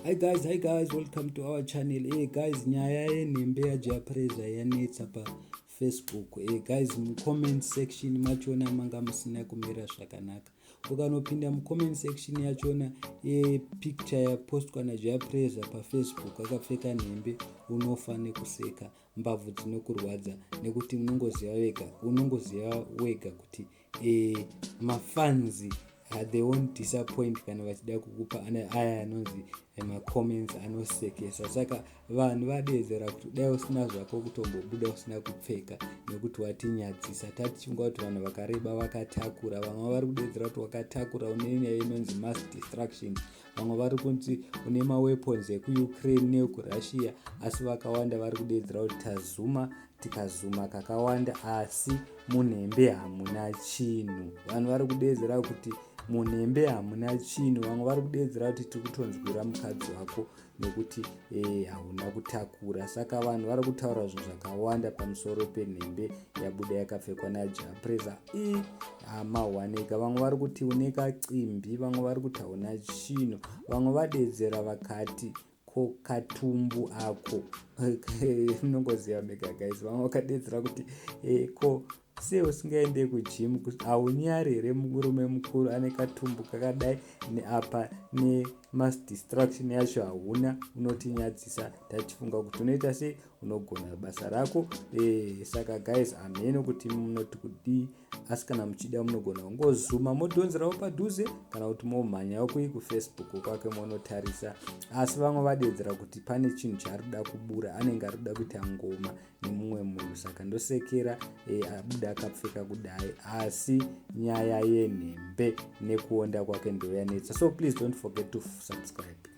Hi guys, welcome to our channel. Hey guys, nyaya yenhembe yaJah Prayzah yanetsa paFacebook. Hey guys, mucomment section machona manga musina kumira zvakanaka. Ukanopinda mucomment section yachona picture yapostwa naJah Prayzah paFacebook akapfeka nhembe, unofa nekuseka, mbabvu dzinokurwadza nekuti unongoziva wega kuti mafanzi they won't disappoint kana vachida kukupa aya anonzi comments anosekesa. Saka vanhu vadedzera kuti dai usina zvako kutombobuda usina kupfeka nekuti watinyadzisa. Tatichunga kuti vanhu vakareba vakatakura, vamwe vari kudedzera kuti wakatakura une nyaya inonzi mass destruction, vamwe vari kuti une maweapons ekuUkraine neekurussia, asi vakawanda vari kudedzera kuti tikazuma kakawanda asi munhembe hamuna chinhu. Vanhu vari kudedzera kuti munhembe hamuna chinhu, vamwe vari kudedzera kuti tikutonzwira mukadzi wako nekuti hauna kutakura. Saka vanhu vari kutaura zvinhu zvakawanda pamusoro penhembe yabuda yakapfekwa naJah Prayzah. Mawaneka, vamwe vari kuti une kacimbi, vamwe vari kuti hauna chinhu, vamwe vadedzera vakati ko katumbu ako nongoziva mega guys. Vamwe vakadedzera kuti ko sei usingaende kujimu, haunyari here murume mukuru ane katumbu kakadai neapa nemass destruction yacho hauna, unotinyadzisa. Tachifunga kuti unoita sei, unogona basa rako. Saka guys, hameno kuti munoti kudii, asi kana muchida munogona kungozuma modhonzerawo padhuze kana kuti momhanyawo kuFacebook kwake monotarisa. Asi vamwe vadedzera kuti pane chinhu chaari kuda kubura, anenge ari kuda kuita ngoma nemumwe munhu, saka ndosekera abuda akapfeka kudai, asi nyaya yenhembe nekuonda kwake ndoyanetsa. So please don't forget to subscribe.